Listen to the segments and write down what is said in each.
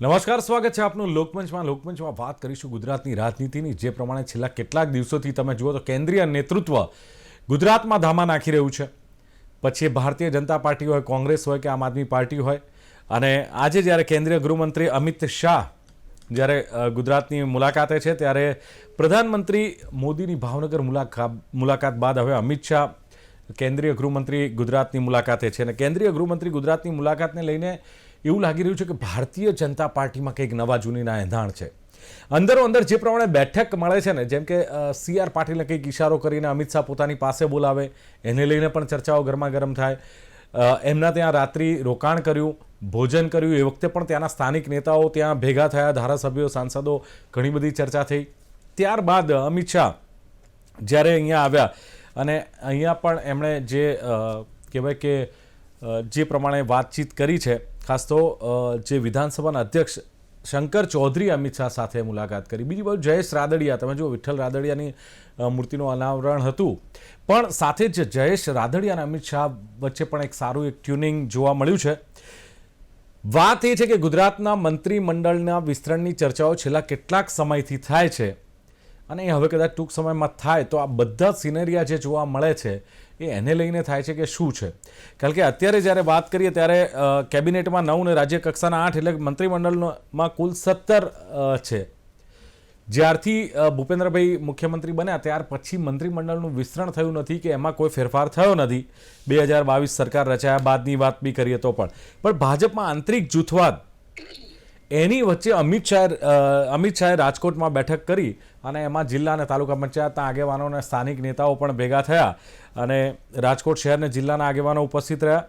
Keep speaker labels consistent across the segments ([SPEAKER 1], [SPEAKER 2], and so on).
[SPEAKER 1] નમસ્કાર, સ્વાગત છે આપનું લોકમંચમાં વાત કરીશું ગુજરાતની રાજનીતિની। જે પ્રમાણે છેલ્લા કેટલાક દિવસોથી તમે જુઓ તો કેન્દ્રીય નેતૃત્વ ગુજરાતમાં ધામા નાખી રહ્યું છે। પછી ભારતીય જનતા પાર્ટી હોય, કોંગ્રેસ હોય કે આમ આદમી પાર્ટી હોય, અને આજે જ્યારે કેન્દ્રીય ગૃહમંત્રી અમિત શાહ જ્યારે ગુજરાતની મુલાકાતે છે ત્યારે પ્રધાનમંત્રી મોદીની ભાવનગર મુલાકાત બાદ હવે અમિત શાહ કેન્દ્રીય ગૃહમંત્રી ગુજરાતની મુલાકાતે છે। અને કેન્દ્રીય ગૃહમંત્રી ગુજરાતની મુલાકાતને લઈને એવું લાગી રહ્યું છે કે ભારતીય જનતા પાર્ટીમાં કંઈક નવા જૂનીના એંધાણ છે। અંદરો અંદર જે પ્રમાણે બેઠક મળે છે ને, જેમ કે સી આર પાટીલને કંઈક ઇશારો કરીને અમિત શાહ પોતાની પાસે બોલાવે, એને લઈને પણ ચર્ચાઓ ગરમાગરમ થાય। એમના ત્યાં રાત્રિ રોકાણ કર્યું, ભોજન કર્યું, એ વખતે પણ ત્યાંના સ્થાનિક નેતાઓ ત્યાં ભેગા થયા, ધારાસભ્યો, સાંસદો, ઘણી બધી ચર્ચા થઈ। ત્યારબાદ અમિત શાહ જ્યારે અહીંયા આવ્યા અને અહીંયા પણ એમણે જે કહેવાય કે જે પ્રમાણે વાતચીત કરી છે, ખાસ તો જે વિધાનસભાના અધ્યક્ષ શંકર ચૌધરી અમિત શાહ સાથે મુલાકાત કરી। બીજી બાજુ જયેશ રાદડિયા, તમે જુઓ વિઠ્ઠલ રાદડિયાની મૂર્તિનું અનાવરણ હતું, પણ સાથે જ જયેશ રાદડિયા અને અમિત શાહ વચ્ચે પણ એક સારું એક ટ્યુનિંગ જોવા મળ્યું છે। વાત એ છે કે ગુજરાતના મંત્રીમંડળના વિસ્તરણની ચર્ચાઓ છેલ્લા કેટલાક સમયથી થાય છે, અને એ હવે કદાચ ટૂંક સમયમાં થાય તો આ બધા સિનેરિયા જે જોવા મળે છે એ એને લઈને થાય છે કે શું છે। કારણ કે અત્યારે જ્યારે વાત કરીએ ત્યારે કેબિનેટમાં 9 ને રાજ્ય કક્ષાના 8, એટલે મંત્રીમંડળમાં કુલ 17 છે। જ્યારથી ભૂપેન્દ્રભાઈ મુખ્યમંત્રી બન્યા ત્યાર પછી મંત્રીમંડળનું વિસ્તરણ થયું નથી કે એમાં કોઈ ફેરફાર થયો નથી। 2022 સરકાર રચાયા બાદની વાત બી કરીએ તો પણ ભાજપમાં આંતરિક જૂથવાદ, એની વચ્ચે અમિત શાહે રાજકોટમાં બેઠક કરી અને એમાં જિલ્લા અને તાલુકા પંચાયતના આગેવાનો અને સ્થાનિક નેતાઓ પણ ભેગા થયા અને રાજકોટ શહેર અને જિલ્લાના આગેવાનો ઉપસ્થિત રહ્યા।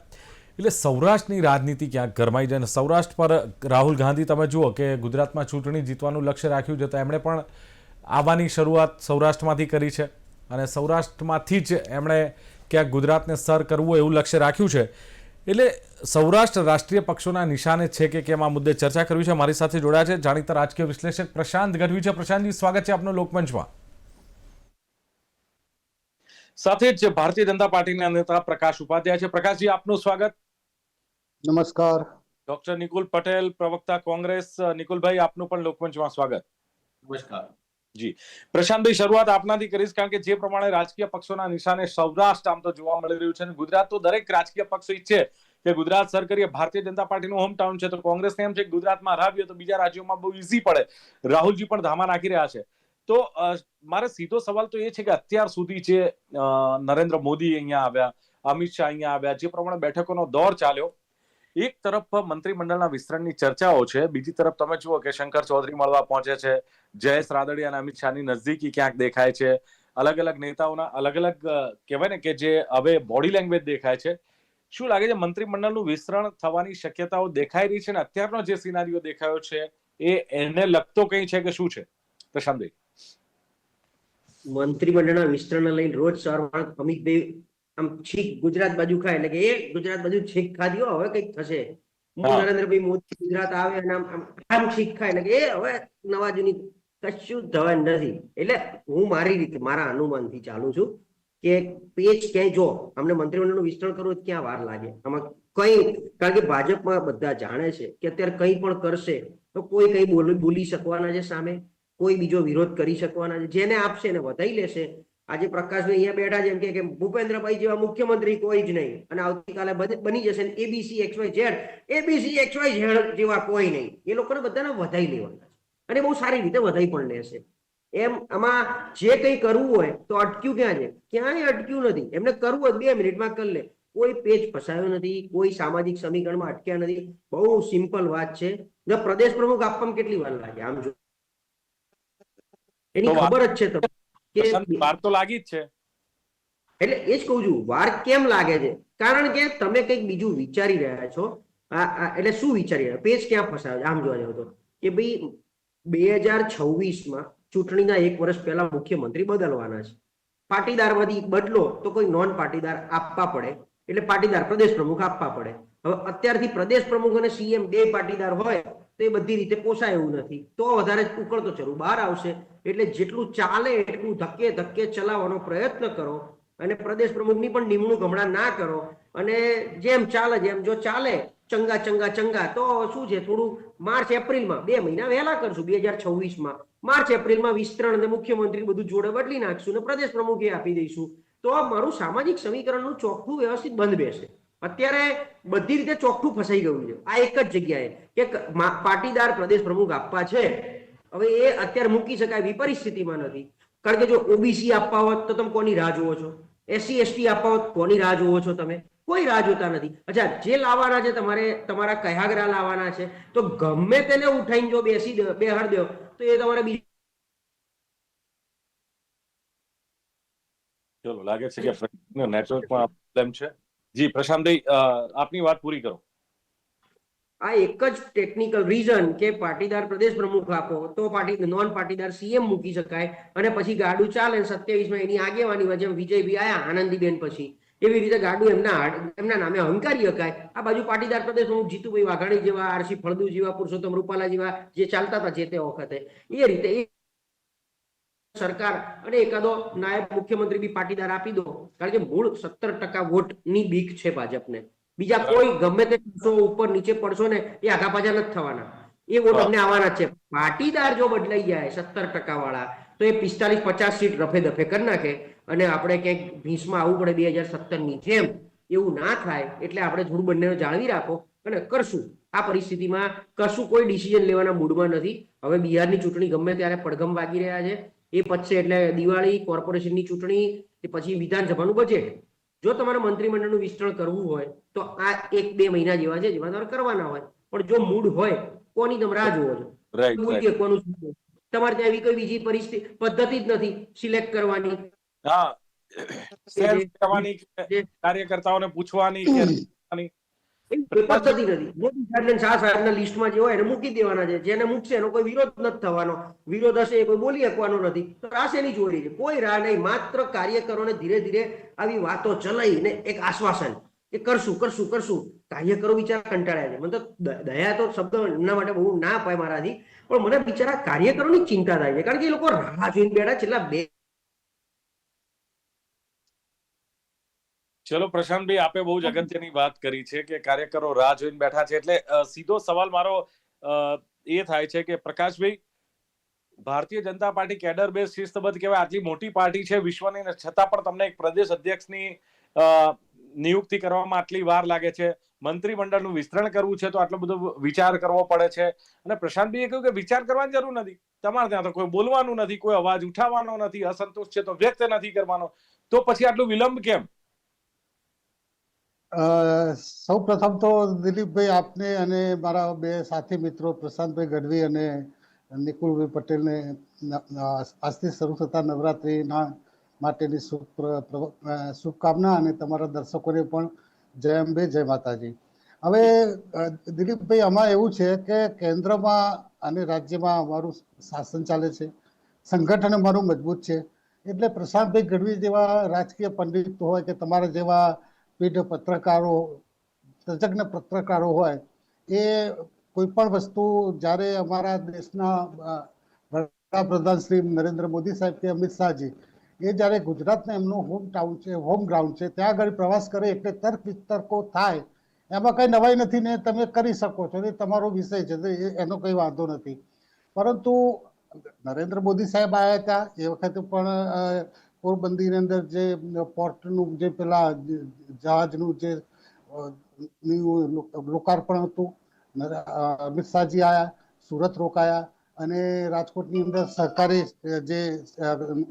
[SPEAKER 1] એટલે સૌરાષ્ટ્રની રાજનીતિ ક્યાંક ગરમાઈ જાય। અને સૌરાષ્ટ્ર પર રાહુલ ગાંધી, તમે જુઓ કે ગુજરાતમાં ચૂંટણી જીતવાનું લક્ષ્ય રાખ્યું છે, તો એમણે પણ આવવાની શરૂઆત સૌરાષ્ટ્રમાંથી કરી છે અને સૌરાષ્ટ્રમાંથી જ એમણે ક્યાંક ગુજરાતને સર કરવું એવું લક્ષ્ય રાખ્યું છે। એટલે સૌરાષ્ટ્ર રાષ્ટ્રીય પક્ષોના નિશાને છે કે કેમ, આ મુદ્દે ચર્ચા કરવી છે। મારી સાથે જોડાયા છે જાણીતા રાજકીય વિશ્લેષક પ્રશાંત ગઢવી છે। પ્રશાંતજી, સ્વાગત છે આપનું લોકમંચમાં। સાથે જ ભારતીય જનતા પાર્ટીના નેતા પ્રકાશ ઉપાધ્યાય છે। પ્રકાશજી, આપનું સ્વાગત।
[SPEAKER 2] નમસ્કાર।
[SPEAKER 1] ડોક્ટર નિકુલ પટેલ, પ્રવક્તા કોંગ્રેસ, નિકુલભાઈ આપનું પણ લોકમંચમાં સ્વાગત।
[SPEAKER 3] નમસ્કાર
[SPEAKER 1] જી। પ્રશાંતભાઈ, શરૂઆત આપનાથી કરીશ, કારણ કે જે પ્રમાણે રાજકીય પક્ષોના નિશાને સૌરાષ્ટ્ર આમ તો જોવા મળી રહ્યું છે, અને ગુજરાત તો દરેક રાજકીય પક્ષ ઈચ્છે કે ગુજરાત સર કરીએ। ભારતીય જનતા પાર્ટીનું હોમટાઉન છે, તો કોંગ્રેસને એમ છે કે ગુજરાતમાં હરાવીએ તો બીજા રાજ્યોમાં બહુ ઈઝી પડે। રાહુલજી પણ ધામા નાખી રહ્યા છે। તો મારે સીધો સવાલ તો એ છે કે અત્યાર સુધી જે નરેન્દ્ર મોદી અહીંયા આવ્યા, અમિત શાહ અહીંયા આવ્યા, જે પ્રમાણે બેઠકોનો દોર ચાલ્યો, એક તરફ મંત્રીમંડળના વિસ્તરણની ચર્ચાઓ છે, બીજી તરફ તમે જુઓ કે શંકર ચૌધરી મળવા પહોંચે છે, જયેશ રાદડિયા અને અમિત શાહની નજદીકી ક્યાંક દેખાય છે, અલગ અલગ નેતાઓના અલગ અલગ કહેવાય ને કે જે હવે બોડી લેંગ્વેજ દેખાય છે। શું લાગે છે, મંત્રીમંડળનું વિસ્તરણ થવાની શક્યતાઓ દેખાઈ રહી છે, અને અત્યારનો જે સિનારીઓ દેખાયો છે એ એને લગતો કંઈ છે કે શું છે? પ્રશાંતભાઈ,
[SPEAKER 3] મંત્રીમંડળના વિસ્તરણ લઈને રોજ સવારમાં અમિતભાઈ આમ છીક ગુજરાત બાજુ ખાય, એટલે કે એ ગુજરાત બાજુ છીક ખાધી, હવે કઈક થશે। નરેન્દ્રભાઈ મોદી ગુજરાત આવે અને આમ છીક ખાય, એટલે કે એ હવે નવા જૂની કશું થવાનું નથી। એટલે હું મારી રીતે મારા અનુમાનથી ચાલુ છું કે પેજ ક્યાંય જો અમને મંત્રીમંડળનું વિસ્તરણ કરવું ક્યાં વાર લાગે આમાં કઈ, કારણ કે ભાજપમાં બધા જાણે છે કે અત્યારે કંઈ પણ કરશે તો કોઈ કઈ બોલી શકવાના છે સામે, કોઈ બીજો વિરોધ કરી શકવાના છે, જેને આપશે એને વધાઈ લેશે। આજે પ્રકાશભાઈ અહીંયા બેઠા છે એમ કે ભૂપેન્દ્રભાઈ જેવા મુખ્યમંત્રી કોઈ જ નહીં, અને આવતીકાલે બની જશે એબીસી XYZ જેવા કોઈ નહીં, એ લોકોને બધાને વધાઈ લેવાના છે અને બહુ સારી રીતે વધાઈ પણ લેશે। એમ આમાં જે કંઈ કરવું હોય તો અટક્યું ક્યાં છે? ક્યાંય અટક્યું નથી। એમને કરવું હોય 2 મિનિટમાં કરી લે, કોઈ પેજ ફસાયો નથી, કોઈ સામાજિક સમીકરણમાં અટક્યા નથી। બહુ સિમ્પલ વાત છે। જો પ્રદેશ પ્રમુખ આપવામાં કેટલી વાર લાગે આમ જો, એની ખબર જ છે કે
[SPEAKER 1] વાર તો લાગી જ છે।
[SPEAKER 3] એટલે એ જ કહું છું, વાર કેમ લાગે છે? કારણ કે તમે કંઈક બીજું વિચારી રહ્યા છો। એટલે શું વિચારી રહ્યા? પેજ ક્યાં ફસાયો? આમ જોવા જાવ તો કે ભાઈ 2026માં ચૂંટણીના 1 વર્ષ પહેલા મુખ્યમંત્રી બદલવાના છે, પાટીદારમાંથી બદલો તો કોઈ નોન પાટીદાર આપવા પડે, એટલે પાટીદાર પ્રદેશ પ્રમુખ આપવા પડે। હવે અત્યારથી પ્રદેશ પ્રમુખ અને સીએમ 2 પાટીદાર હોય તો એ બધી રીતે પોસાય એવું નથી, તો વધારે ઉકળતો ચરું બહાર આવશે। એટલે જેટલું ચાલે એટલું ધક્કે ધક્કે ચલાવવાનો પ્રયત્ન કરો, અને પ્રદેશ પ્રમુખની પણ નિમણૂક હમણાં ના કરો, અને જેમ ચાલે જેમ જો ચાલે ચંગા ચંગા ચંગા તો શું છે, થોડું માર્ચ એપ્રિલમાં 2 મહિના વહેલા કરશું 2026માં માર્ચ એપ્રિલમાં વિસ્તરણ અને મુખ્યમંત્રી બધું જોડે બદલી નાખશું અને પ્રદેશ પ્રમુખે આપી દઈશું, તો મારું સામાજિક સમીકરણનું ચોખ્ખું વ્યવસ્થિત બંધ બેસે. અત્યારે બધી રીતે ચોખ્ખું ફસાઈ ગયું છે આ એક જ જગ્યાએ કે પાટીદાર પ્રદેશ પ્રમુખ આપવા છે. હવે એ અત્યારે મૂકી શકાય એવી પરિસ્થિતિમાં નથી, કારણ કે જો ઓબીસી આપવા હોત તો તમે કોની રાહ જોવો છો, એસસી એસટી આપવા હોત કોની રાહ જોવો છો, તમે કોઈ રાહ જોતા નથી. અચ્છા, જે લાવવાના છે તમારે, તમારા કયાગરા લાવવાના છે, તો ગમે તેને ઉઠાઈને જો બેહાડ દો તો એ તમારે
[SPEAKER 1] ચલો, લાગે છે કે નેટવર્કમાં પ્રોબ્લેમ છે. જી પ્રશાંતભાઈ, આપની વાત પૂરી કરો.
[SPEAKER 3] આ એક જ ટેકનિકલ રીઝન કે પાટીદાર પ્રદેશ પ્રમુખ આપો તો નોન પાટીદાર સીએમ મૂકી શકાય અને પછી ગાડું ચાલે 27માં એની આગેવાનીમાં, જેમ વિજયભાઈ આયા આનંદીબેન પછી, એવી રીતે ગાડું એમના નામે હંકારી શકાય. આ બાજુ પાટીદાર પ્રદેશ પ્રમુખ જીતુભાઈ વાઘાણી જેવા, આરસી ફળદુ જેવા, પુરુષોત્તમ રૂપાલા જેવા જે ચાલતા હતા જે તે વખતે, એ રીતે સરકાર અને એકાદો નાયબ મુખ્યમંત્રી બી પાટીદાર આપી દો, કારણ કે મૂળ 17% વોટની બીક છે ભાજપને. બીજા કોઈ ગમે તે ઉપર નીચે પડશો ને એ આગા પાછા નથી થવાના, એ વોટ અમને આવવાના છે. પાટીદાર જો બદલાઈ જાય 17% વાળા તો એ 45-50 સીટ રફે દફે કરી નાખે અને આપણે ક્યાંક ભીંસમાં આવવું પડે 2017ની જેમ. એવું ના થાય એટલે આપણે થોડું બંને જાળવી રાખો અને કરશું. આ પરિસ્થિતિમાં કશું કોઈ ડિસિઝન લેવાના મૂડમાં નથી. હવે બિહારની ચૂંટણી ગમે ત્યારે પડઘમ વાગી રહ્યા છે, એ પતશે એટલે દિવાળી, કોર્પોરેશનની ચૂંટણી, કે પછી વિધાનસભાનું બજેટ. જો તમારે મંત્રીમંડળનું વિસ્તરણ કરવું હોય તો આ 1-2 મહિના જેવા છે જેમાં તમારે કરવાના હોય, પણ જો મૂડ હોય કોની તમે રાહ જોવો છો, તમારે ત્યાં એવી કોઈ બીજી પરિસ્થિતિ પદ્ધતિ જ નથી સિલેક્ટ કરવાની.
[SPEAKER 1] કાર્યકર્તાઓને પૂછવાની
[SPEAKER 3] પદ્ધતિ નથી. મોદી સાહેબ શાહ સાહેબના લિસ્ટમાં જે હોય એને મૂકી દેવાના છે, જેને મૂકશે એનો કોઈ વિરોધ નથી થવાનો, વિરોધ હશે એ કોઈ બોલી શકવાનો નથી, તો રાહ એની જોડી છે, કોઈ રાહ નહીં. માત્ર કાર્યકરોને ધીરે ધીરે આવી વાતો ચલાવીને એક આશ્વાસન કે કરશું કરશું કરશું. કાર્યકરો બિચારા કંટાળ્યા છે. મને તો દયા તો શબ્દ એમના માટે બહુ ના અપાય મારાથી, પણ મને બિચારા કાર્યકરોની ચિંતા થાય છે, કારણ કે એ લોકો રાહ જોઈને બેઠા છેલ્લા 2.
[SPEAKER 1] ચલો પ્રશાંતભાઈ, આપે બહુ જ અગત્યની વાત કરી છે કે કાર્યકરો રાહ જોઈને બેઠા છે, એટલે સીધો સવાલ મારો એ થાય છે કે Prakashbhai, Bharatiya Janata party cadre base શિસ્તબદ્ધ કહેવાય, આટલી મોટી પાર્ટી છે વિશ્વની, છતાં પણ તમને એક પ્રદેશ અધ્યક્ષની નિયુક્તિ કરવામાં આટલી વાર લાગે છે, મંત્રીમંડળનું વિસ્તરણ કરવું છે તો આટલો બધો વિચાર કરવો પડે છે, અને પ્રશાંતભાઈએ કહ્યું કે વિચાર કરવાની જરૂર નથી, તમારે ત્યાં તો કોઈ બોલવાનું નથી, કોઈ અવાજ ઉઠાવવાનો નથી, અસંતોષ છે તો વ્યક્ત નથી કરવાનો, તો પછી આટલું વિલંબ કેમ?
[SPEAKER 2] સૌ પ્રથમ તો દિલીપભાઈ, આપને અને મારા બે સાથી મિત્રો પ્રશાંતભાઈ ગઢવી અને નિકુલભાઈ પટેલને આજથી શરૂ થતા નવરાત્રિના માટેની શુભકામના, અને તમારા દર્શકોને પણ જય અંબે, જય માતાજી. હવે દિલીપભાઈ, આમાં એવું છે કે કેન્દ્રમાં અને રાજ્યમાં અમારું શાસન ચાલે છે, સંગઠન અમારું મજબૂત છે, એટલે પ્રશાંતભાઈ ગઢવી જેવા રાજકીય પંડિત હોય કે તમારા જેવા પત્રકારો, તજજ્ઞ પત્રકારો હોય, એ કોઈ પણ વસ્તુ જ્યારે અમારા દેશના વડાપ્રધાન શ્રી નરેન્દ્ર મોદી સાહેબ કે અમિત શાહજી, એ જ્યારે ગુજરાતના એમનું હોમ ટાઉન છે, હોમ ગ્રાઉન્ડ છે, ત્યાં આગળ પ્રવાસ કરે એટલે તર્ક વિતર્કો થાય, એમાં કઈ નવાઈ નથી ને, તમે કરી શકો છો, એ તમારો વિષય છે, એનો કઈ વાંધો નથી. પરંતુ નરેન્દ્ર મોદી સાહેબ આવ્યા હતા એ વખતે પણ પોરબંદરની અંદર જે પોર્ટનું જે પેલા જહાજનું જે લોકાર્પણ હતું, અમિત શાહજી આવ્યા, સુરત રોકાયા, અને રાજકોટની અંદર સહકારી જે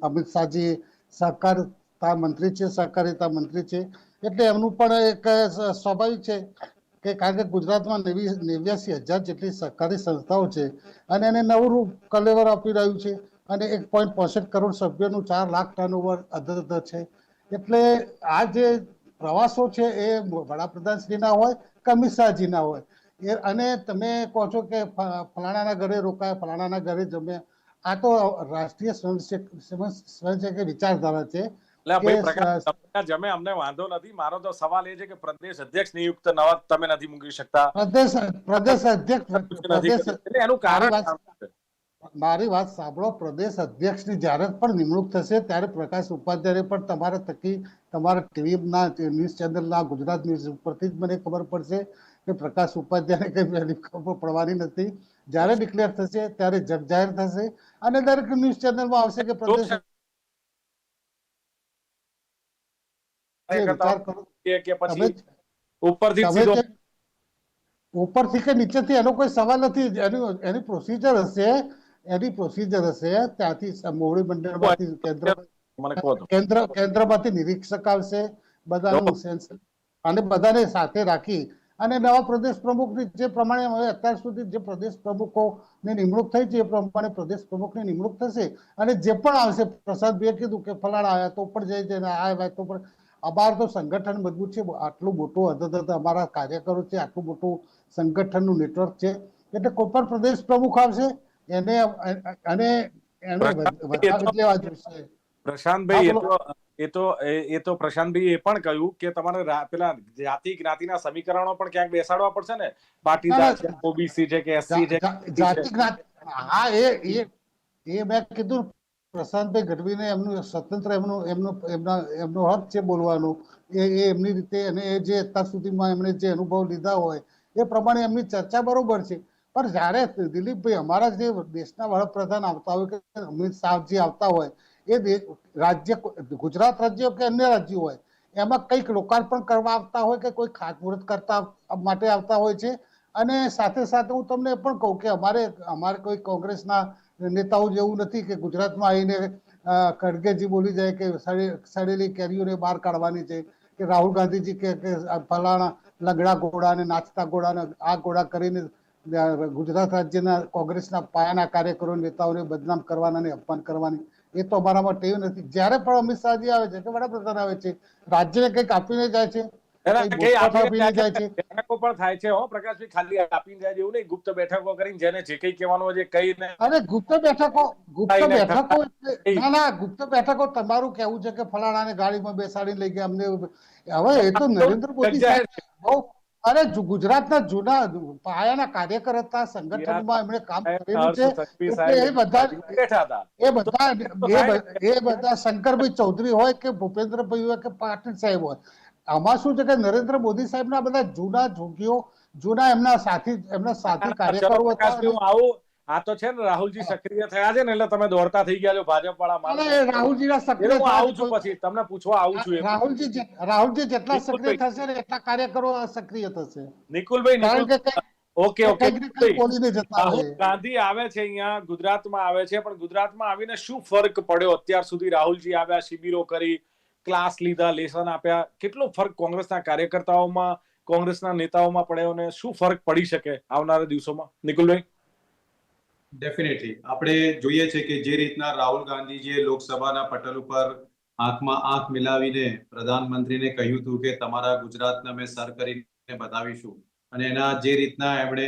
[SPEAKER 2] અમિત શાહજી સહકારિતા મંત્રી છે, સહકારિતા મંત્રી છે, એટલે એમનું પણ એક સ્વાભાવિક છે કે કારણ કે ગુજરાતમાં 89,000 જેટલી સહકારી સંસ્થાઓ છે અને એને નવું કલેવર આપી રહ્યું છે, અને 1.65 કરોડ સભ્યોનું 4 લાખ ટર્નઓવર અધર છે. એટલે આ જે પ્રવાસો છે એ વડાપ્રધાનશ્રીના હોય કે અમિત શાહજીના હોય, અને તમે કહો છો કે ફલાણાના ઘરે રોકાય, ફલાણાના ઘરે જમે, આ તો રાષ્ટ્રીય સ્વયંસેવક વિચારધારા છે.
[SPEAKER 1] જમે અમને વાંધો નથી, મારો તો સવાલ એ છે કે પ્રદેશ અધ્યક્ષ નિયુક્ત નવા તમે નથી મૂકી શકતા,
[SPEAKER 2] પ્રદેશ અધ્યક્ષ,
[SPEAKER 1] એનું કારણ
[SPEAKER 2] મારી વાત સાંભળો. પ્રદેશ અધ્યક્ષની જ્યારે પણ નિમણૂક થશે ત્યારે પ્રકાશ ઉપાધ્યાય પણ તમારા થકી તમારા ટીવીના ન્યૂઝ ચેનલના ગુજરાત ન્યૂઝ ઉપરથી જ મને ખબર પડશે કે પ્રકાશ ઉપાધ્યાયને કઈ એની ખબર પડવાની નથી. જ્યારે ડિક્લેર થશે ત્યારે જગજાહેર થશે અને દરેક ન્યૂઝ ચેનલમાં આવશે કે પ્રદેશ વિચાર કરો.
[SPEAKER 1] કે
[SPEAKER 2] તમે
[SPEAKER 1] પછી ઉપરથી
[SPEAKER 2] તમે
[SPEAKER 1] સીધો
[SPEAKER 2] જે ઉપરથી કે નીચેથી એનો કોઈ સવાલ નથી. એની પ્રોસિજર હશે. ત્યાંથી મોવડી મંડળમાંથી
[SPEAKER 1] મને કહો તો
[SPEAKER 2] કેન્દ્રમાંથી નિરીક્ષક આવશે, બધાનું સેન્સ અને બધાને સાથે રાખી અને નવા પ્રદેશ પ્રમુખની જે પ્રમાણે હવે અત્યાર સુધી જે પ્રદેશ પ્રમુખોની નિમણૂક થઈ છે એ પ્રમાણે પ્રદેશ પ્રમુખની નિમણૂક થશે અને જે પણ આવશે, પ્રસાદભાઈએ કીધું કે ફલાણા આવ્યા તો પણ જઈ જઈને આવ્યા તો પણ અમારું તો સંગઠન મજબૂત છે. આટલું મોટું અમારા કાર્યકરો છે, આટલું મોટું સંગઠનનું નેટવર્ક છે એટલે કોઈ પણ પ્રદેશ પ્રમુખ આવશે એને અને એને વધાવી લેવા જોઈશે.
[SPEAKER 1] પ્રશાંતભાઈ એ તો પ્રશાંતભાઈ એ પણ કહ્યું કે તમારે પેલા જાતિ જ્ઞાતિના સમીકરણો પણ ક્યાંક બેસાડવા પડશે ને. પાટીદાર છે, ઓબીસી છે કે એસસી છે.
[SPEAKER 2] જાતિ જ્ઞાતિ, હા એ મેં કીધું પ્રશાંતભાઈ ગઢવીને એમનું સ્વતંત્ર એમનો હક છે બોલવાનું. એ એમની રીતે અને એ જે અત્યાર સુધીમાં એમણે જે અનુભવ લીધા હોય એ પ્રમાણે એમની ચર્ચા બરોબર છે. પણ જ્યારે દિલીપભાઈ અમારા જે દેશના વડાપ્રધાન આવતા હોય કે અમિત શાહજી આવતા હોય એ રાજ્ય ગુજરાત રાજ્ય કે અન્ય રાજ્યો હોય એમાં કંઈક લોકાર્પણ કરવા આવતા હોય કે કોઈ ખાતમુહૂર્ત કરતા માટે આવતા હોય છે. અને સાથે સાથે હું તમને એ પણ કહું કે અમારે કોઈ કોંગ્રેસના નેતાઓ જેવું નથી કે ગુજરાતમાં આવીને ખડગેજી બોલી જાય કે સડેલી કેરીઓને બહાર કાઢવાની છે કે રાહુલ ગાંધીજી કે ફલાણા લંગડા ઘોડા અને નાચતા ઘોડા આ ઘોડા કરીને ગુજરાત રાજ્યના કોંગ્રેસના પાયાના કાર્યકરો નેતાઓને બદનામ કરવાના અને અપમાન કરવાની એ તો અમારામાં ટેવ નથી. જ્યારે પણ અમિત શાહજી આવે છે કે વડાપ્રધાન આવે છે રાજ્યને કંઈક આપીને જાય છે, આપીને જાય છે.
[SPEAKER 1] બેઠકો પણ થાય છે પ્રકાશભાઈ, ખાલી આપીને જાય એવું નહીં. ગુપ્ત બેઠકો કરીને જેને જે કઈ કહેવાનું હોય કહીને.
[SPEAKER 2] અરે ગુપ્ત બેઠકો ના ગુપ્ત બેઠકો તમારું કેવું છે કે ફલાણાને ગાડીમાં બેસાડીને લઈ ગયા અમને. હવે એ તો નરેન્દ્ર મોદી સાહેબ બહુ અરે ગુજરાતના જૂના પાયાના કાર્યકર હતા, સંગઠનમાં એમણે કામ કરેલું છે એ બધા શંકરભાઈ ચૌધરી હોય કે ભૂપેન્દ્રભાઈ હોય કે પાટીલ સાહેબ હોય. આમાં શું છે કે નરેન્દ્ર મોદી સાહેબના બધા જૂના જોગીઓ, જૂના એમના સાથી કાર્યકરો હતા.
[SPEAKER 1] આ તો છે ને રાહુલજી સક્રિય થયા છે ને એટલે તમે દોડતા થઈ ગયા છો ભાજપ વાળા.
[SPEAKER 2] રાહુલજીના સક્રિય
[SPEAKER 1] આવું છું પછી તમને પૂછવા આવું છું.
[SPEAKER 2] રાહુલજી જેટલા સક્રિય થશે ને એટલા કાર્યકરો સક્રિય થશે.
[SPEAKER 1] નિકુલભાઈ ઓકે
[SPEAKER 2] રાહુલ
[SPEAKER 1] ગાંધી આવે છે અહીંયા ગુજરાતમાં આવે છે, પણ ગુજરાતમાં આવીને શું ફરક પડ્યો અત્યાર સુધી? રાહુલજી આવ્યા, શિબિરો કરી, ક્લાસ લીધા, લેસન આપ્યા, કેટલો ફરક કોંગ્રેસના કાર્યકર્તાઓમાં, કોંગ્રેસના નેતાઓમાં પડ્યો અને શું ફરક પડી શકે આવનારા દિવસોમાં? નિકુલભાઈ.
[SPEAKER 4] ડેફિનેટલી આપણે જોઈએ છે કે જે રીતના રાહુલ ગાંધીજીએ લોકસભાના પટલ ઉપર આંખમાં આંખ મિલાવીને પ્રધાનમંત્રીને કહ્યું હતું કે તમારા ગુજરાતને અમે સર કરીને બતાવીશું, અને એના જે રીતના એમણે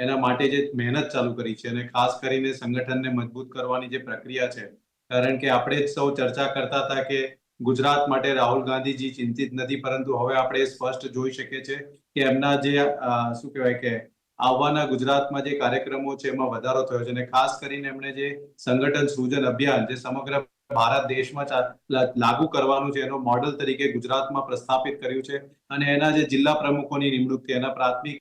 [SPEAKER 4] એના માટે જે મહેનત ચાલુ કરી છે અને ખાસ કરીને સંગઠનને મજબૂત કરવાની જે પ્રક્રિયા છે, કારણ કે આપણે જ સૌ ચર્ચા કરતા હતા કે ગુજરાત માટે રાહુલ ગાંધીજી ચિંતિત નથી, પરંતુ હવે આપણે સ્પષ્ટ જોઈ શકીએ છીએ કે એમના જે શું કહેવાય કે આવવાના ગુજરાતમાં જે કાર્યક્રમો છે એમાં વધારો થયો છે. અને ખાસ કરીને એમણે જે સંગઠન સૃજન અભિયાન જે સમગ્ર ભારત દેશમાં લાગુ કરવાનું છે એનો મોડેલ તરીકે ગુજરાતમાં પ્રસ્થાપિત કર્યું છે. અને એના જે જિલ્લા પ્રમુખોની નિમણૂક થઈ, એના પ્રાથમિક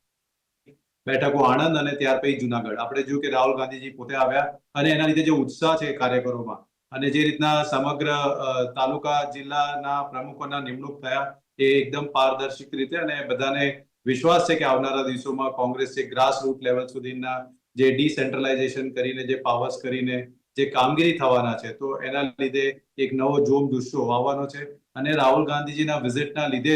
[SPEAKER 4] બેઠકો આણંદ અને ત્યાર પછી જુનાગઢ. આપણે જોયું કે રાહુલ ગાંધીજી પોતે આવ્યા અને એના લીધે જે ઉત્સાહ છે કાર્યકરોમાં અને જે રીતના સમગ્ર તાલુકા જિલ્લાના પ્રમુખોના નિમણૂક થયા એ એકદમ પારદર્શક રીતે, અને બધાને વિશ્વાસ છે કે આવનારા દિવસોમાં કોંગ્રેસ જે ગ્રાસ રૂટ લેવલ સુધીના જે ડિસેન્ટ્રલાઇઝેશન કરીને જે પાવર્સ કરીને જે કામગીરી થવાના છે, તો એના લીધે એક નવો જોમ જુસ્સો આવવાનો છે. અને રાહુલ ગાંધીજીના વિઝિટના લીધે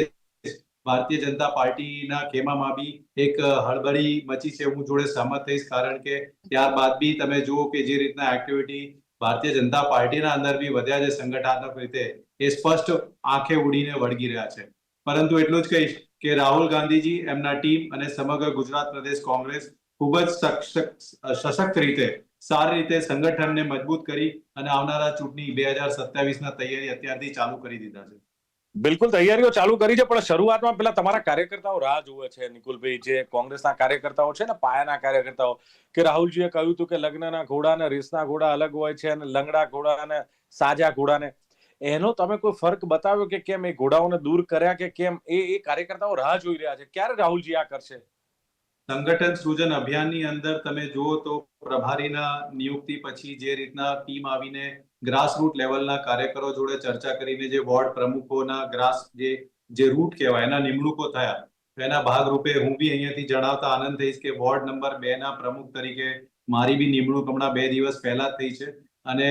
[SPEAKER 4] ભારતીય જનતા પાર્ટીના ખેમામાં બી એક હળબળી મચી છે. હું જોડે સહમત થઈશ, કારણ કે ત્યારબાદ બી તમે જુઓ કે જે રીતના એક્ટિવિટી ભારતીય જનતા પાર્ટીના અંદર બી વધ્યા છે સંગઠનાત્મક રીતે, એ સ્પષ્ટ આંખે ઉડીને વળગી રહ્યા છે. પરંતુ એટલું જ કહીશ કે રાહુલ ગાંધીજી, એમના ટીમ અને સમગ્ર ગુજરાત પ્રદેશ કોંગ્રેસ ખૂબ જ સશક્ત રીતે, સારી રીતે સંગઠનને મજબૂત કરી અને આવનારા ચૂંટણી 2027ના તૈયારી અત્યારથી ચાલુ કરી દીધા છે.
[SPEAKER 1] બિલકુલ તૈયારીઓ ચાલુ કરી છે, પણ શરૂઆતમાં પેલા તમારા કાર્યકર્તાઓ રાહ જુએ છે નિકુલભાઈ, જે કોંગ્રેસના કાર્યકર્તાઓ છે ને, પાયાના કાર્યકર્તાઓ, કે રાહુલજીએ કહ્યું હતું કે લગ્નના ઘોડા અને રેસના ઘોડા અલગ હોય છે અને લંગડા ઘોડા અને સાજા ઘોડાને, એનો તમે કોઈ ફરક બતાવ્યો કે કેમ એ ઘોડાઓને દૂર કર્યા કે કેમ? એ કાર્યકર્તાઓ રાહ જોઈ રહ્યા છે ક્યારે રાહુલજી આ કરશે.
[SPEAKER 4] સંગઠન સૃજન અભિયાનની અંદર તમે જુઓ તો પ્રભારીના નિયુક્તિ પછી જે રીતના ટીમ આવીને ગ્રાસરૂટ લેવલના કાર્યકરો જોડે ચર્ચા કરીને જે વોર્ડ પ્રમુખોના જે રૂટ કહેવાય એના નિમણૂકો થયા, તો એના ભાગરૂપે હું બી અહીંયાથી જણાવતા આનંદ થઈશ કે વોર્ડ નંબર 2 ના પ્રમુખ તરીકે મારી બી નિમણૂક હમણાં 2 દિવસ પહેલા જ થઈ છે. અને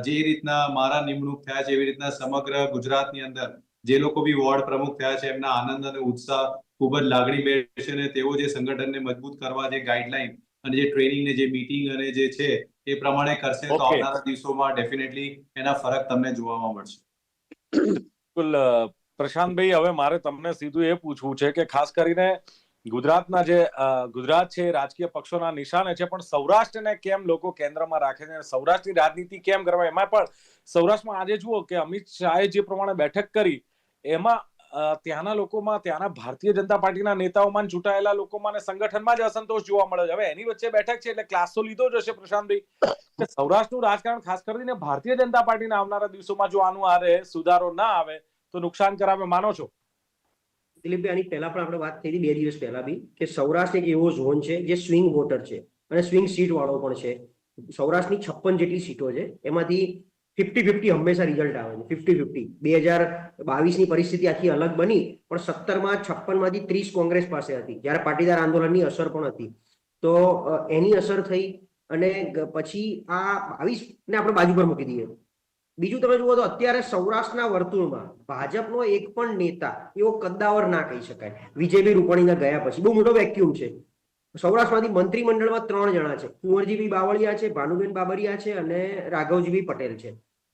[SPEAKER 4] જે રીતના મારા નિમણૂક થયા છે એવી રીતના સમગ્ર ગુજરાતની અંદર જે લોકો બી વોર્ડ પ્રમુખ થયા છે એમના આનંદ અને ઉત્સાહ ખૂબ જ લાગણી બેસે અને તેઓ જે સંગઠનને મજબૂત કરવા જે ગાઈડલાઈન અને જે ટ્રેનિંગ ને જે મીટિંગ અને જે છે એ પ્રમાણે કરશે તો આવનારા દિવસોમાં ડેફિનેટલી એના ફરક તમને જોવા મળશે.
[SPEAKER 1] બિલકુલ પ્રશાંતભાઈ, હવે મારે તમને સીધું એ પૂછવું છે કે ખાસ કરીને ગુજરાતના જે ગુજરાત છે રાજકીય પક્ષોના નિશાને છે, પણ સૌરાષ્ટ્રને કેમ લોકો કેન્દ્રમાં રાખે છે, સૌરાષ્ટ્રની રાજનીતિ કેમ કરવા? એમાં પણ સૌરાષ્ટ્રમાં આજે જુઓ કે અમિત શાહે જે પ્રમાણે બેઠક કરી એમાં ત્યાંના લોકોમાં, ત્યાંના ભારતીય જનતા પાર્ટીના નેતાઓમાં, ચૂંટાયેલા લોકોમાં અને સંગઠનમાં જ અસંતોષ જોવા મળે છે. હવે એની વચ્ચે બેઠક છે એટલે ક્લાસ તો લીધો જ હશે પ્રશાંતભાઈ, કે સૌરાષ્ટ્રનું રાજકારણ ખાસ કરીને ભારતીય જનતા પાર્ટીના આવનારા દિવસોમાં જો આનું આરે સુધારો ના આવે તો નુકસાન કરાવે, માનો છો?
[SPEAKER 3] દિલીપભાઈ, આની પહેલા પણ આપણે વાત થઈ હતી 2 દિવસ પહેલા બી, કે સૌરાષ્ટ્ર એક એવો ઝોન છે જે સ્વિંગ વોટર છે અને સ્વિંગ સીટ વાળો પણ છે. સૌરાષ્ટ્રની 56 જેટલી સીટો છે, એમાંથી 50-50 હંમેશા રિઝલ્ટ આવે છે. 50-50. 2022ની પરિસ્થિતિ આખી અલગ બની, પણ 17માં 56 માંથી 30 કોંગ્રેસ પાસે હતી, જ્યારે પાટીદાર આંદોલનની અસર પણ હતી. તો એની અસર થઈ અને પછી આ 22 ને આપણે બાજુ પર મૂકી દઈએ. બીજું તમે જુઓ તો અત્યારે સૌરાષ્ટ્રના વર્તુળમાં ભાજપનો એક પણ નેતા એવો કદ્દાવર ના કહી શકાય વિજયભાઈ રૂપાણીના ગયા પછી. બહુ મોટો વેક્યુમ છે. સૌરાષ્ટ્રમાંથી મંત્રીમંડળમાં 3 જણા છે, કુંવરજીભાઈ બાવળિયા છે, ભાનુબેન બાબરિયા છે અને રાઘવજીભાઈ પટેલ છે.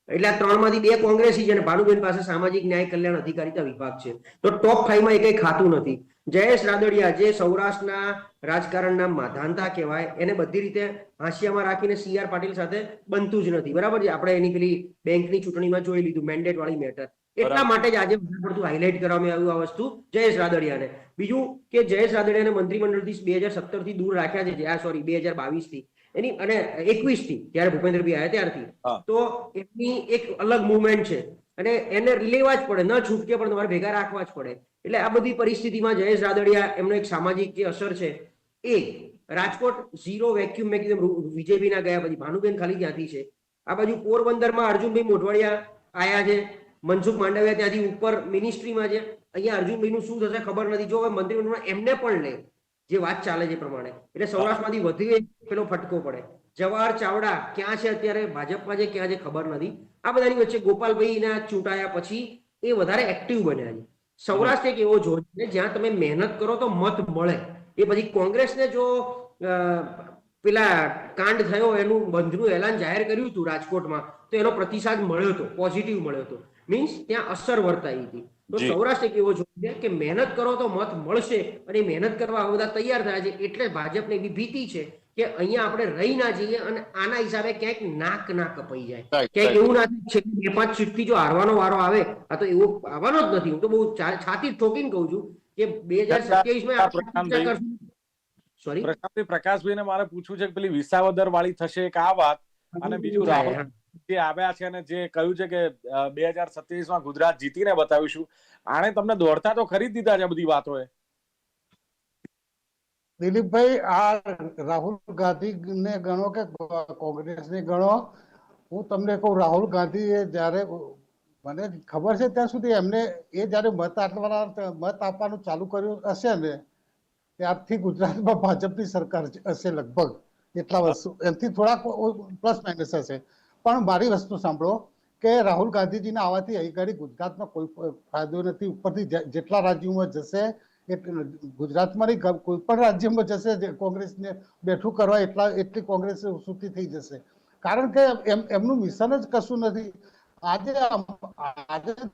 [SPEAKER 3] એટલે આ 3 માંથી 2 કોંગ્રેસી છે અને ભાનુબેન પાસે સામાજિક ન્યાય કલ્યાણ અધિકારીતા વિભાગ છે. તો ટોપ 5 માં એકઈ ખાતું નથી. જયેશ રાદડિયા, જે સૌરાષ્ટ્રના રાજકારણના માધાનતા કહેવાય, એને બધી રીતે હાંસિયામાં રાખીને CR પાટીલ સાથે બનતું જ નથી. બરાબર છે? આપણે એની પેલી બેંકની ચૂંટણીમાં જોઈ લીધું, મેન્ડેટ વાળી મેટર. એટલા માટે જ આજે બધું હાઇલાઇટ કરવામાં આવ્યું આ વસ્તુ જયેશ રાદડિયાને. બીજું કે જયેશ રાદડિયાને મંત્રીમંડળથી 2017 થી દૂર રાખ્યા છે, સોરી 2022 થી એની અને 21 થી જ્યારે ભૂપેન્દ્રભાઈ આવ્યા ત્યારથી. તો એમની એક અલગ મુવમેન્ટ છે અને એને લેવા જ પડે, ન છૂટકે પણ તમારે ભેગા રાખવા જ પડે. એટલે આ બધી પરિસ્થિતિમાં જયેશ રાદડિયા, એમનો એક સામાજિક જે અસર છે એ રાજકોટ ઝીરો વેક્યુમ. મેં કીધું વિજયભાઈ ના ગયા પછી ભાનુબેન ખાલી ત્યાંથી છે. આ બાજુ પોરબંદરમાં અર્જુનભાઈ મોઢવાડિયા આયા છે, મનસુખ માંડવિયા ત્યાંથી ઉપર મિનિસ્ટ્રીમાં છે. અહીંયા અર્જુનભાઈનું શું થશે ખબર નથી. જો હવે મંત્રીમંડળમાં એમને પણ લે, જે વાત ચાલે છે પ્રમાણે, એટલે સૌરાષ્ટ્રમાંથી વધુ એક પેલો ફટકો પડે. જવાહર ચાવડા ક્યાં છે અત્યારે, ભાજપમાં છે ક્યાં છે ખબર નથી. આ બધાની વચ્ચે ગોપાલભાઈ ના ચૂંટાયા પછી એ વધારે એક્ટિવ બન્યા છે. સૌરાષ્ટ્ર એક એવો ઝોન છે જ્યાં તમે મહેનત કરો તો મત મળે. એ પછી કોંગ્રેસને જો પેલા કાંડ થયો, એનું બંધનું એલાન જાહેર કર્યું હતું રાજકોટમાં, તો એનો પ્રતિસાદ મળ્યો હતો, પોઝિટિવ મળ્યો હતો. મીન્સ ત્યાં અસર વર્તાઈ હતી. તો સૌરાષ્ટ્ર એક એવો ઝોન છે કે મહેનત કરો તો મત મળશે અને મહેનત કરવા બધા તૈયાર થયા છે. એટલે ભાજપને એવી ભીતિ છે કે અહીંયા આપણે રહી ના જઈએ અને આના હિસાબે ક્યાંક નાક ના કપાઈ જાય, ક્યાંક એવું ના છે 2-5 સીટથી જો હારવાનો વારો આવે. આ તો એવો આવવાનો જ નથી. હું તો બહુ છાતી ઠોકીને કહું છું કે 2027 સોરી
[SPEAKER 1] પ્રકાશભાઈને મારે પૂછવું છે કે પેલી વિસાવદર વાળી થશે એક આ વાત, અને બીજું રાહુલ જે આવ્યા છે અને જે કહ્યું છે કે 2027માં ગુજરાત જીતીને બતાવીશું, આણે તમને દોડતા તો ખરીદ દીધા છે બધી વાતોએ.
[SPEAKER 2] દિલીપભાઈ, આ રાહુલ ગાંધીને ગણો કે કોંગ્રેસને ગણો, હું તમને કહું, રાહુલ ગાંધીએ જ્યારે, મને ખબર છે ત્યાં સુધી, એમને એ જ્યારે મત આપવાનું ચાલુ કર્યું હશે ને, ત્યારથી ગુજરાતમાં ભાજપની સરકાર હશે લગભગ. એટલા વર્ષો, એમથી થોડાક પ્લસ માઇનસ હશે. પણ મારી વસ્તુ સાંભળો કે રાહુલ ગાંધીજીના આવવાથી અહીં ઘડી ગુજરાતમાં કોઈ ફાયદો નથી. ઉપરથી જેટલા રાજ્યોમાં જશે, ગુજરાતમાં નહીં, કોઈ પણ રાજ્યમાં જશે કોંગ્રેસને બેઠું કરવા, એટલી કોંગ્રેસ સૂતી થઈ જશે. કારણ કે એમનું મિશન જ કશું નથી. આજે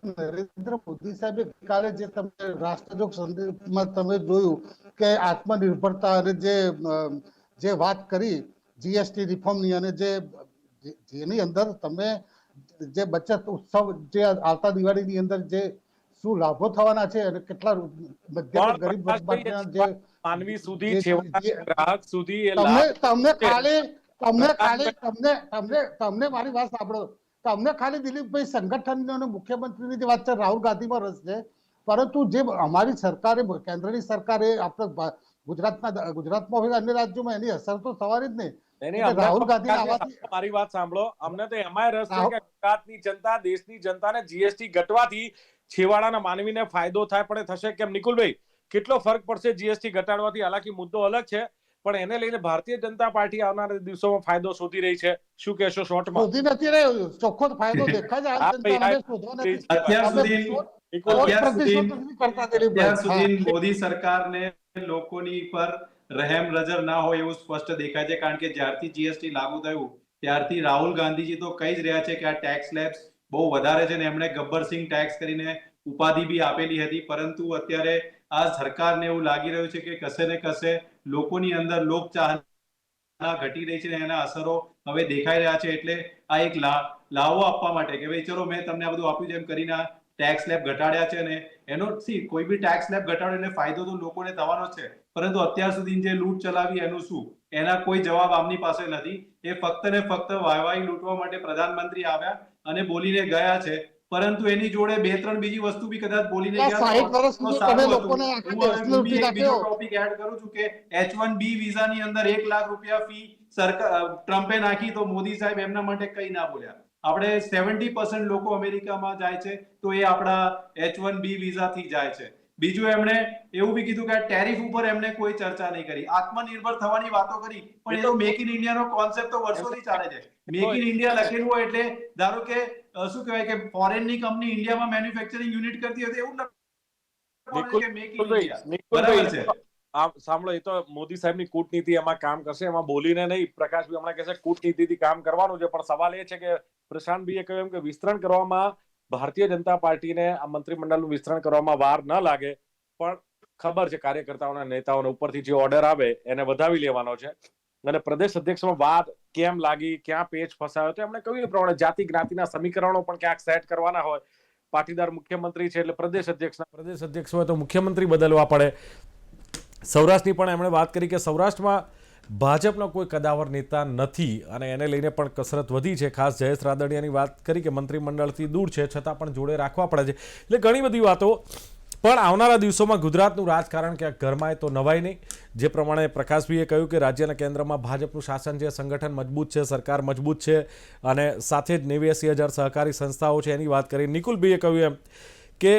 [SPEAKER 2] નરેન્દ્ર મોદી સાહેબે ગઈકાલે જે તમે રાષ્ટ્રજોગ સંદેશમાં તમે જોયું કે આત્મનિર્ભરતા અને જે વાત કરી જીએસટી રિફોર્મની, અને જેની અંદર તમે જે બચત ઉત્સવ જે આવતા દિવાળીની અંદર જે શું લાભો થવાના છે અને કેટલા મધ્યમ ગરીબ વર્ગ માટેના જે
[SPEAKER 1] માનવી સુધી, ગ્રાહક સુધી
[SPEAKER 2] તમને મારી વાત સાંભળો. તમને ખાલી દિલીપભાઈ સંગઠન અને મુખ્યમંત્રીની જે વાત છે, રાહુલ ગાંધીમાં રસ છે. પરંતુ જે અમારી સરકારે, કેન્દ્રની સરકારે, આપણે ગુજરાતમાં હોય અન્ય રાજ્યોમાં એની અસર તો થવાની જ નહીં.
[SPEAKER 1] નહીં,
[SPEAKER 2] એટલે
[SPEAKER 1] અમને
[SPEAKER 2] રાહુલ
[SPEAKER 1] તો
[SPEAKER 2] ગાંધી
[SPEAKER 1] પ્રકાશભાઈ,
[SPEAKER 2] આવાથી
[SPEAKER 1] મારી વાત સાંભળો, અમને તો એમાંય રસ છે
[SPEAKER 2] રાહુલ-
[SPEAKER 1] કે ગુજરાતની જનતા, દેશની જનતાને જીએસટી ઘટવાથી છેવાડાના માનવીને ફાયદો થાય, પણ એ થશે કેમ? નિકુલભાઈ, કેટલો ફરક પડશે જીએસટી ઘટાડવાથી? હાલાકી મુદ્દો અલગ છે, પણ એને લઈને ભારતીય જનતા પાર્ટી આવનારા દિવસોમાં ફાયદો શોધી રહી છે. શું કહેશો શોર્ટમાં?
[SPEAKER 2] શોધી નથી રહ્યો, ચોખ્ખો ફાયદો દેખાય છે.
[SPEAKER 1] હા
[SPEAKER 2] આમ
[SPEAKER 1] ભાઈ,
[SPEAKER 2] જનતાને શોધવા નથી.
[SPEAKER 4] અત્યાર
[SPEAKER 2] તમે
[SPEAKER 4] સુધી
[SPEAKER 2] સો-
[SPEAKER 1] નિકુલભાઈ,
[SPEAKER 4] અત્યાર સુધી-
[SPEAKER 2] 1% નથી કરતા
[SPEAKER 4] અત્યાર
[SPEAKER 2] દિલીપભાઈ.
[SPEAKER 4] સુધી
[SPEAKER 2] હા.
[SPEAKER 4] મોદી સરકારને લોકોની પર રહેમ નજર ના હોય એવું સ્પષ્ટ દેખાય છે, કારણ કે જ્યારથી જીએસટી લાગુ થયું ત્યારથી રાહુલ ગાંધીજી તો કહી જ રહ્યા છે કે આ ટેક્સ સ્લેબ્સ બહુ વધારે છે ને એમણે ગબ્બરસિંહ ટેક્સ કરીને ઉપાધિ બી આપેલી હતી, પરંતુ અત્યારે આ સરકારને એવું લાગી રહ્યું છે કે કશે ને કશે લોકોની અંદર લોકચાહના ઘટી રહી છે અને એના અસરો હવે દેખાઈ રહ્યા છે. એટલે આ એક લાવો આપવા માટે કે ભાઈ ચલો મેં તમને આ બધું આપ્યું છે એમ કરીને ટેક્સ સ્લેબ ઘટાડ્યા છે, અને એનો કોઈ બી ટેક્સ સ્લેબ ઘટાડો એટલે ફાયદો તો લોકોને થવાનો જ છે, પરંતુ અત્યાર સુધી જે લૂંટ ચલાવી એનું શું, એના કોઈ જવાબ આમની પાસે નથી. એ ફક્ત ને ફક્ત વાયવાઈ લૂંટવા માટે પ્રધાનમંત્રી આવ્યા અને બોલીને ગયા છે, પરંતુ એની જોડે 2-3 બીજી વસ્તુ બી કદાચ બોલીને
[SPEAKER 2] આ
[SPEAKER 4] ગયા
[SPEAKER 2] 60 વર્ષ
[SPEAKER 4] તો
[SPEAKER 2] સુધી
[SPEAKER 4] સારું
[SPEAKER 2] તમે
[SPEAKER 4] હતું.
[SPEAKER 2] લોકોને આખા
[SPEAKER 4] હું હવે
[SPEAKER 2] દેશને
[SPEAKER 4] બીજી
[SPEAKER 2] લૂંટી
[SPEAKER 4] એક બીજો
[SPEAKER 2] નાખ્યો.
[SPEAKER 4] ટોપિક એડ કરું છું કે H1B વિઝાની અંદર 1 લાખ રૂપિયા ફી સરકાર ટ્રમ્પે નાખી તો મોદી સાહેબ એમના માટે કઈ ના બોલ્યા. આપણે 70% લોકો અમેરિકામાં જાય છે તો એ આપણા H1B વિઝાથી જાય છે. બીજું એમણે એવું બી કીધું કે આ ટેરિફ ઉપર એમણે કોઈ ચર્ચા નહીં કરી, આત્મનિર્ભર થવાની વાતો કરી, પણ એ તો મેક ઇન ઇન્ડિયાનો કોન્સેપ્ટ તો વર્ષોથી ચાલે છે. મેક ઇન ઇન્ડિયા લખેલું હોય એટલે ધારો કે શું કહેવાય કે ફોરેનની કંપની ઇન્ડિયામાં મેન્યુફેક્ચરિંગ યુનિટ કરતી હોય તો એવું નથી કે મેક ઇન ઇન્ડિયા. બરાબર છે.
[SPEAKER 1] સાંભળો, એ તો મોદી સાહેબની કૂટનીતિ એમાં કામ કરશે, એમાં બોલીને નહીં. પ્રકાશભાઈ હમણાં કહેશે કૂટનીતિથી કામ કરવાનું છે, પણ સવાલ એ છે કે પ્રશાંતભાઈએ કહ્યું એમ કે વિસ્તરણ કરવામાં ભારતીય જનતા પાર્ટીને આ મંત્રીમંડળનું વિસ્તરણ કરવામાં વાર ન લાગે, પણ ખબર છે કાર્યકર્તાઓના નેતાઓને ઉપરથી જે ઓર્ડર આવે એને વધાવી લેવાનો છે. અને પ્રદેશ અધ્યક્ષમાં વાત કેમ લાગી, ક્યાં પેચ ફસાયો, તો એમણે કહ્યું એ પ્રમાણે જાતિ જ્ઞાતિના સમીકરણો પણ ક્યાંક સેટ કરવાના હોય. પાટીદાર મુખ્યમંત્રી છે એટલે પ્રદેશ અધ્યક્ષ હોય તો મુખ્યમંત્રી બદલવા પડે. સૌરાષ્ટ્રની પણ એમણે વાત કરી કે સૌરાષ્ટ્રમાં ભાજપનો કોઈ કદાવર નેતા નથી અને એને લઈને પણ કસરત વધી છે. ખાસ જયેશ રાદડિયાની વાત કરી કે મંત્રીમંડળથી દૂર છે છતાં પણ જોડે રાખવા પડે છે. એટલે ઘણી બધી વાતો. પણ આવનારા દિવસોમાં ગુજરાતનું રાજકારણ ક્યાંક ગરમાય તો નવાય નહીં. જે પ્રમાણે પ્રકાશભાઈએ કહ્યું કે રાજ્યના કેન્દ્રમાં ભાજપનું શાસન છે, સંગઠન મજબૂત છે, સરકાર મજબૂત છે અને સાથે જ 89,000 સહકારી સંસ્થાઓ છે એની વાત કરી. નિકુલભાઈએ કહ્યું એમ કે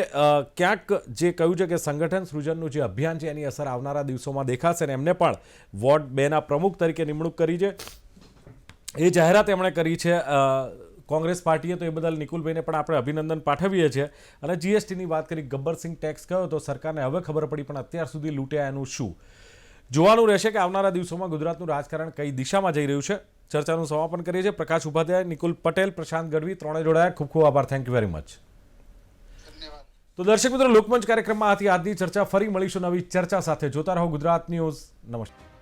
[SPEAKER 1] ક્યાંક જે કહ્યું છે કે સંગઠન સૃજનનું જે અભિયાન છે એની અસર આવનારા દિવસોમાં દેખાશે અને એમને પણ વોર્ડ 2ના પ્રમુખ તરીકે નિમણૂક કરી છે. એ જાહેરાત એમણે કરી છે કોંગ્રેસ પાર્ટીએ, તો એ બદલ નિકુલભાઈને પણ આપણે અભિનંદન પાઠવીએ છીએ. અને જીએસટીની વાત કરી, ગબ્બરસિંહ ટેક્સ કયો તો સરકારને હવે ખબર પડી, પણ અત્યાર સુધી લૂંટ્યા એનું શું જોવાનું રહેશે કે આવનારા દિવસોમાં ગુજરાતનું રાજકારણ કઈ દિશામાં જઈ રહ્યું છે. ચર્ચાનું સમાપન કરીએ છીએ. પ્રકાશ ઉપાધ્યાય, નિકુલ પટેલ, પ્રશાંત ગઢવી ત્રણે જોડાયા. ખૂબ ખૂબ આભાર. Thank you very much. તો દર્શક મિત્રો, લોકમંચ કાર્યક્રમમાં હતી આજની ચર્ચા. ફરી મળીશું નવી ચર્ચા સાથે. જોતા રહો ગુજરાત ન્યૂઝ. નમસ્કાર.